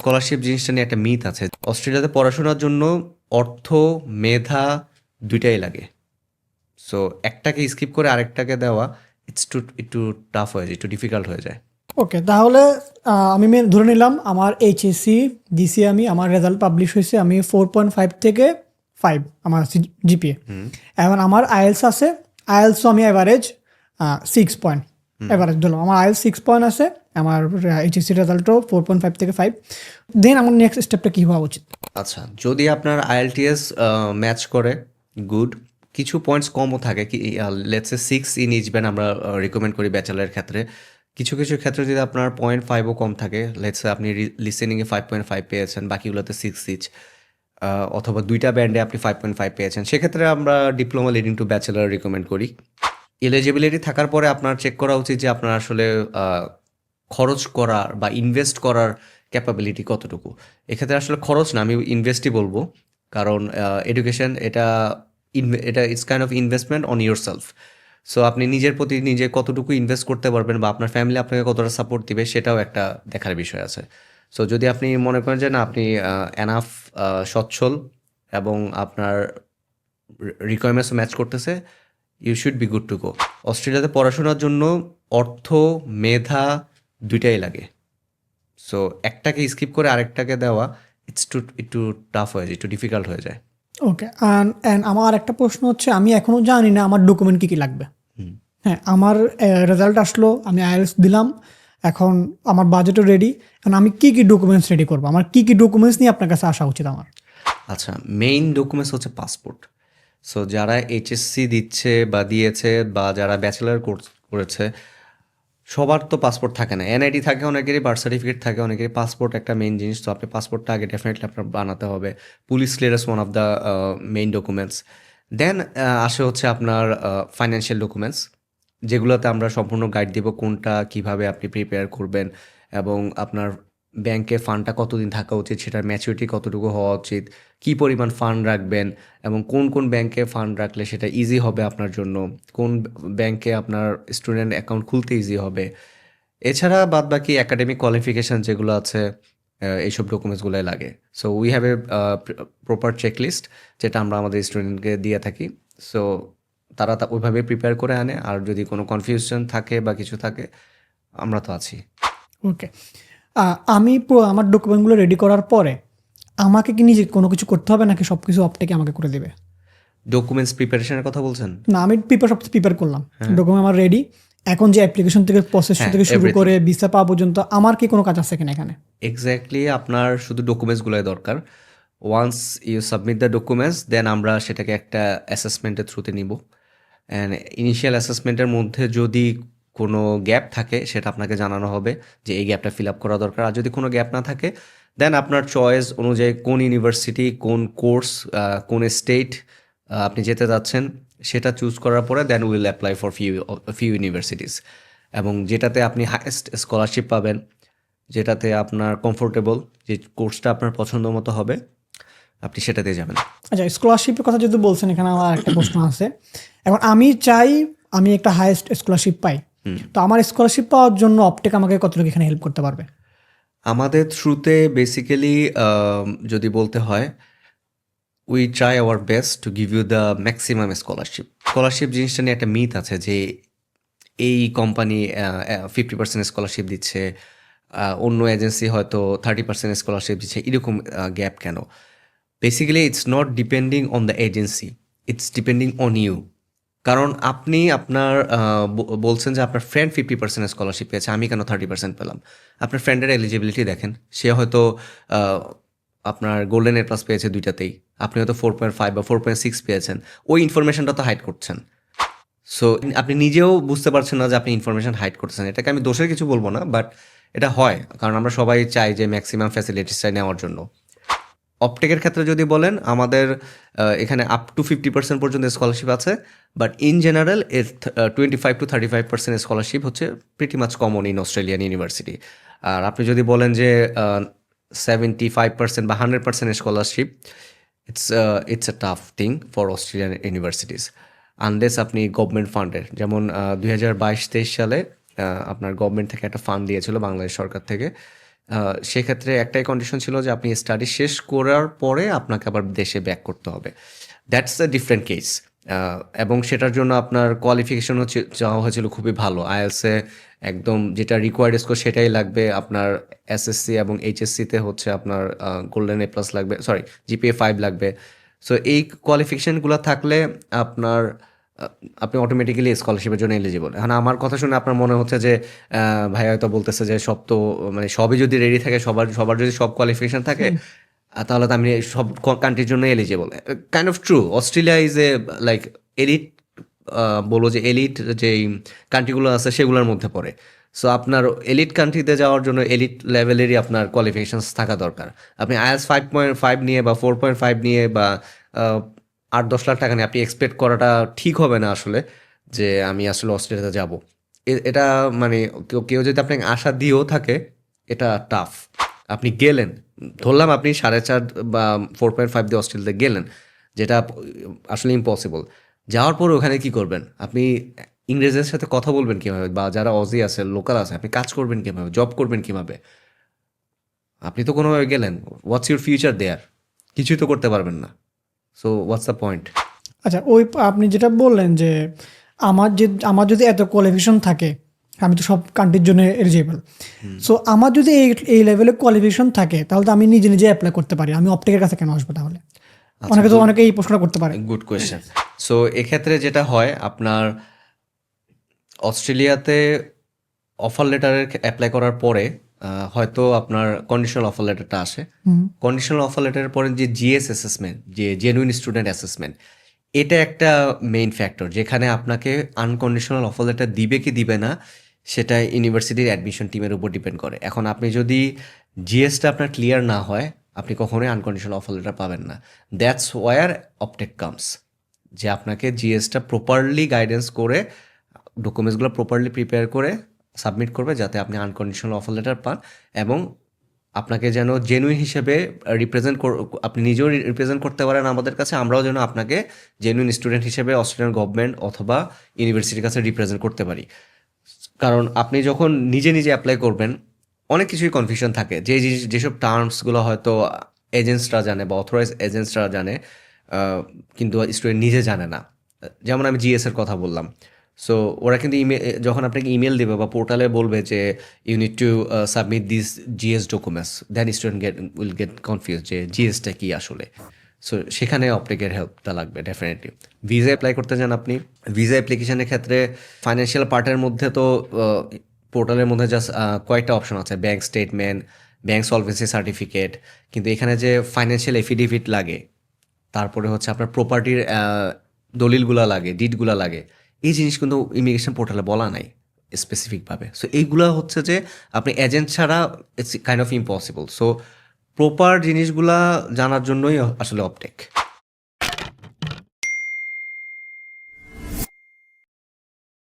Scholarship জিনিসটা নিয়ে একটা মিথ আছে। অস্ট্রেলিয়াতে পড়াশোনার জন্য অর্থ, মেধা দুইটাই লাগে। সো একটাকে স্কিপ করে আরেকটাকে দেওয়া একটু টাফ হয়ে যায়, একটু ডিফিকাল্ট হয়ে যায়। ওকে, তাহলে আমি ধরে নিলাম আমার এইচএসসি দিছি, আমার রেজাল্ট পাবলিশ হয়েছে, আমি 4.5 থেকে 5 আমার জিপিএ। এখন আমার আইএলস আছে, আইএলসও আমি অ্যাভারেজ 6 পয়েন্ট অ্যাভারেজ ধরলাম, আমার আইএলস 6 পয়েন্ট আছে, আমার এইচএসসি রেজাল্টও 4.5 থেকে 5। দেন আমার নেক্সট স্টেপটা কী হওয়া উচিত? আচ্ছা, যদি আপনার আইএলটিএস ম্যাচ করে, গুড। কিছু পয়েন্টস কমও থাকে, কি let's say 6 in each band আমরা রিকমেন্ড করি ব্যাচেলারের ক্ষেত্রে। কিছু কিছু ক্ষেত্রে যদি আপনার 0.5ও কম থাকে, লেটস সে আপনি লিসেনিংয়ে 5.5 পেয়েছেন, বাকিগুলোতে 6 ইচ, অথবা দুইটা ব্যান্ডে আপনি 5.5 পেয়েছেন, সেক্ষেত্রে আমরা diploma leading to bachelor recommend করি। এলিজিবিলিটি থাকার পরে আপনার চেক করা উচিত যে আপনার আসলে খরচ করার বা ইনভেস্ট করার ক্যাপাবিলিটি কতটুকু। এক্ষেত্রে আসলে খরচ না, আমি ইনভেস্টই বলবো, কারণ এডুকেশন এটা it's kind of investment on your self. So আপনি নিজের প্রতি নিজে কতটুকু ইনভেস্ট করতে পারবেন বা আপনার ফ্যামিলি আপনাকে কতটা সাপোর্ট দিবে, সেটাও একটা দেখার বিষয় আছে। সো যদি আপনি মনে করেন যে না, আপনি এনাফ সচ্ছল এবং আপনার রিকোয়ারমেন্টস ম্যাচ করতেছে, you should be good to go. অস্ট্রেলিয়াতে পড়াশোনার জন্য অর্থ, মেধা দুইটাই লাগে। সো একটাকে স্কিপ করে আরেকটাকে দেওয়া একটু টাফ হয়ে যায়, একটু ডিফিকাল্ট হয়ে যায়। ওকে, অ্যান্ড আমার একটা প্রশ্ন হচ্ছে, আমি এখনও জানি না আমার ডকুমেন্ট কী কী লাগবে। হ্যাঁ, আমার রেজাল্ট আসলো, আমি আইএলটিএস দিলাম, এখন আমার বাজেটও রেডি, এখন আমি কী কী ডকুমেন্টস রেডি করবো, আমার কী কী ডকুমেন্টস নিয়ে আপনার কাছে আসা উচিত আমার? আচ্ছা, মেইন ডকুমেন্টস হচ্ছে পাসপোর্ট। সো যারা এইচএসসি দিচ্ছে বা দিয়েছে বা যারা ব্যাচেলার কোর্স করেছে, সবার তো পাসপোর্ট থাকে না। এনআইডি থাকে অনেকেরই, বার্থ সার্টিফিকেট থাকে অনেকেরই, পাসপোর্ট একটা মেইন জিনিস। তো আপনি পাসপোর্টটা আগে ডেফিনেটলি আপনার বানাতে হবে। Police clearance one of the main documents. Then আসে হচ্ছে আপনার ফাইন্যান্সিয়াল ডকুমেন্টস, যেগুলোতে আমরা সম্পূর্ণ গাইড দিব কোনটা কিভাবে আপনি প্রিপেয়ার করবেন, এবং আপনার ব্যাংকে ফান্ডটা কতদিন থাকা উচিত, সেটার ম্যাচুরিটি কতটুকু হওয়া উচিত, কী পরিমাণ ফান্ড রাখবেন, এবং কোন কোন ব্যাংকে ফান্ড রাখলে সেটা ইজি হবে আপনার জন্য, কোন ব্যাংকে আপনার স্টুডেন্ট অ্যাকাউন্ট খুলতে ইজি হবে। এছাড়া বাদবাকি একাডেমিক কোয়ালিফিকেশান যেগুলো আছে, এইসব ডকুমেন্টসগুলোই লাগে। So we have a proper checklist, যেটা আমরা আমাদের স্টুডেন্টকে দিয়ে থাকি। সো তারা ওইভাবে প্রিপেয়ার করে আনে, আর যদি কোনো কনফিউশন থাকে বা কিছু থাকে, আমরা তো আছি। ওকে, আমি আমার ডকুমেন্টগুলো রেডি করার পরে আমাকে কি নিজে কোনো কিছু করতে হবে, নাকি সব কিছু আপটেকে আমাকে করে দেবে? ডকুমেন্টস প্রিপারেশনের কথা বলছেন? না, আমি সব প্রিপেয়ার করলাম, ডকুমেন্ট আমার রেডি। এখন যে অ্যাপ্লিকেশন থেকে প্রসেস হ্যাঁ, থেকে শুরু everything. করে ভিসা পাওয়া পর্যন্ত আমার কি কোনো কাজ আছে কিনা এখানে? এক্স্যাক্টলি, আপনার শুধু ডকুমেন্টসগুলোই দরকার। Once you submit the documents, then আমরা সেটাকে একটা অ্যাসেসমেন্টের থ্রুতে নিব। অ্যান্ড ইনিশিয়াল অ্যাসেসমেন্টের মধ্যে যদি কোনো গ্যাপ থাকে, সেটা আপনাকে জানানো হবে যে এই গ্যাপটা ফিল আপ করা দরকার। আর যদি কোনো গ্যাপ না থাকে, দেন আপনার চয়েস অনুযায়ী কোন ইউনিভার্সিটি, কোন কোর্স, কোন স্টেট আপনি যেতে যাচ্ছেন, সেটা চুজ করার পরে then will apply for few universities. এবং যেটাতে আপনি হায়েস্ট স্কলারশিপ পাবেন, যেটাতে আপনার কমফোর্টেবল, যে কোর্সটা আপনার পছন্দ মতো হবে, আপনি সেটাতে যাবেন। আচ্ছা, স্কলারশিপের কথা যদি বলছেন, এখানে আমার একটা প্রশ্ন আছে। এখন আমি চাই আমি একটা হাইয়েস্ট স্কলারশিপ পাই, তো আমার স্কলারশিপ পাওয়ার জন্য অপটেক আমাকে কতটুকু এখানে হেল্প করতে পারবে? আমাদের থ্রুতে বেসিক্যালি যদি বলতে হয়, we try our best to give you the maximum scholarship. Scholarship জিনিসটা নিয়ে একটা মিথ আছে যে এই কোম্পানি 50% স্কলারশিপ দিচ্ছে, অন্য এজেন্সি হয়তো 30% স্কলারশিপ দিচ্ছে, এরকম গ্যাপ কেন? Basically it's not depending on the agency, it's depending on you. কারণ আপনি আপনার বলছেন যে আপনার ফ্রেন্ড 50% স্কলারশিপ পেয়েছে, আমি কেন 30% পেলাম? আপনার ফ্রেন্ডের এলিজিবিলিটি দেখেন, সে হয়তো আপনার গোল্ডেন এ প্লাস পেয়েছে দুইটাতেই, আপনি হয়তো 4.5 বা 4.6 পেয়েছেন, ওই ইনফরমেশনটা তো হাইড করছেন। সো আপনি নিজেও বুঝতে পারছেন না যে আপনি ইনফরমেশন হাইড করতেছেন। এটাকে আমি দোষের কিছু বলবো না, বাট এটা হয়, কারণ আমরা সবাই চাই যে ম্যাক্সিমাম ফ্যাসিলিটিসটা নেওয়ার জন্য। অপটেকের ক্ষেত্রে যদি বলেন, আমাদের এখানে আপ টু 50% পর্যন্ত স্কলারশিপ আছে, বাট ইন জেনারেল এর 25 to 35% স্কলারশিপ হচ্ছে pretty much common in Australian university. আর আপনি যদি বলেন যে 75% বা 100% scholarship, it's a tough thing for Australian universities, unless আপনি গভর্নমেন্ট ফান্ডের, যেমন 2022-23 সালে আপনার গভর্নমেন্ট থেকে একটা ফান্ড দিয়েছিল বাংলাদেশ সরকার থেকে, সেক্ষেত্রে একটাই কন্ডিশন ছিল যে আপনি স্টাডি শেষ করার পরে আপনাকে আবার দেশে ব্যাক করতে হবে। That's a different case. এবং সেটার জন্য আপনার কোয়ালিফিকেশন হচ্ছে চাওয়া হয়েছিল খুবই ভালো। আইএলসে একদম যেটা রিকোয়ার্ড স্কোর সেটাই লাগবে। আপনার এসএসসি এবং এইচএসসিতে হচ্ছে আপনার গোল্ডেন এ প্লাস লাগবে, সরি জিপিএ 5 লাগবে। সো এই কোয়ালিফিকেশনগুলো থাকলে আপনার আপনি অটোমেটিক্যালি স্কলারশিপের জন্য এলিজিবল। এখন আমার কথা শুনে আপনার মনে হচ্ছে যে ভাই হয়তো বলতেছে যে সব তো মানে সবই যদি রেডি থাকে, সবার সবার যদি সব কোয়ালিফিকেশন থাকে, তাহলে তো আমি সব কান্ট্রির জন্য eligible. Kind of true. Australia is a like elite, বলো যে এলিট যেই কান্ট্রিগুলো আছে সেগুলোর মধ্যে পড়ে। সো আপনার এলিট কান্ট্রিতে যাওয়ার জন্য এলিট লেভেলেরই আপনার কোয়ালিফিকেশনস থাকা দরকার। আপনি আইএলটিএস 5.5 নিয়ে বা 4.5 নিয়ে বা 8-10 লাখ টাকা নিয়ে আপনি এক্সপেক্ট করাটা ঠিক হবে না আসলে, যে আমি আসলে অস্ট্রেলিয়াতে যাব। এটা মানে কেউ কেউ যদি আপনাকে আশা দিয়েও থাকে, এটা টাফ। আপনি গেলেন, ধরলাম আপনি 4.5 বা 4.5 দিয়ে অস্ট্রেলিয়াতে গেলেন, যেটা আসলে ইম্পসিবল। যাওয়ার পরে ওখানে কি করবেন? আপনি ইংরেজদের সাথে কথা বলবেন কীভাবে? বা যারা অজি আছে, লোকাল আছে, আপনি কাজ করবেন কীভাবে? জব করবেন কীভাবে? আপনি তো কোনোভাবে গেলেন, হোয়াটস ইউর ফিউচার দেয়ার? কিছুই তো করতে পারবেন না। So what's the point? আচ্ছা, আপনি যেটা বললেন যে আমার যদি এত কোয়ালিফিকেশন থাকে, আমি তো সব কান্ট্রির জন্য এলিজিবল। সো আমার যদি এই লেভেলে কোয়ালিফিকেশন থাকে, তাহলে তো আমি নিজে নিজে অ্যাপ্লাই করতে পারি। আমি অপটেকের কাছে কেন আসবো তাহলে? অনেকে এই প্রশ্নটা করতে পারে। Good question. সো এক্ষেত্রে যেটা হয়, আপনার অস্ট্রেলিয়াতে অফার লেটারের অ্যাপ্লাই করার পরে হয়তো আপনার কন্ডিশনাল অফার লেটারটা আসে। কন্ডিশনাল অফার লেটারের পরে যে জিএস অ্যাসেসমেন্ট, যে জেনুইন স্টুডেন্ট অ্যাসেসমেন্ট, এটা একটা মেইন ফ্যাক্টর যেখানে আপনাকে আনকন্ডিশনাল অফার লেটার দিবে কি দিবে না সেটা ইউনিভার্সিটির অ্যাডমিশন টিমের উপর ডিপেন্ড করে। এখন আপনি যদি জিএসটা আপনার ক্লিয়ার না হয়, আপনি কখনোই আনকন্ডিশনাল অফার লেটার পাবেন না। দ্যাটস ওয়ার অপটেক কামস, যে আপনাকে জিএসটা প্রপারলি গাইডেন্স করে, ডকুমেন্টসগুলো প্রপারলি প্রিপেয়ার করে সাবমিট করবে, যাতে আপনি আনকন্ডিশনাল অফার লেটার পান এবং আপনাকে যেন জেনুইন হিসেবে আপনি নিজেও রিপ্রেজেন্ট করতে পারেন আমাদের কাছে, আমরাও যেন আপনাকে জেনুইন স্টুডেন্ট হিসেবে অস্ট্রেলিয়ান গভর্নমেন্ট অথবা ইউনিভার্সিটির কাছে রিপ্রেজেন্ট করতে পারি। কারণ আপনি যখন নিজে নিজে অ্যাপ্লাই করবেন, অনেক কিছুই কনফিউশন থাকে। যেসব টার্মসগুলো হয়তো এজেন্টসরা জানে বা অথরাইজ এজেন্টসরা জানে, কিন্তু স্টুডেন্ট নিজে জানে না। যেমন আমি জিএসের কথা বললাম। সো ওরা কিন্তু যখন আপনাকে ইমেল দেবে বা পোর্টালে বলবে যে you need to submit this GS documents, then student will get confuse যে জিএসটা কি আসলে। সো সেখানে অপটেকের হেল্পটা লাগবে ডেফিনেটলি। ভিসা অ্যাপ্লাই করতে চান আপনি, ভিসা অ্যাপ্লিকেশনের ক্ষেত্রে ফাইন্যান্সিয়াল পার্টের মধ্যে তো পোর্টালের মধ্যে জাস্ট কয়েকটা অপশন আছে, bank statement, bank solvency certificate, কিন্তু এখানে যে ফাইন্যান্সিয়াল এফিডেভিট লাগে, তারপরে হচ্ছে আপনার প্রপার্টির দলিলগুলো লাগে, ডিডগুলো লাগে, এই জিনিস কিন্তু ইমিগ্রেশন পোর্টালে বলা নাই স্পেসিফিকভাবে। সো এইগুলো হচ্ছে যে আপনি এজেন্ট ছাড়া it's kind of impossible. So proper জিনিসগুলা জানার জন্যই আসলে অপটেক।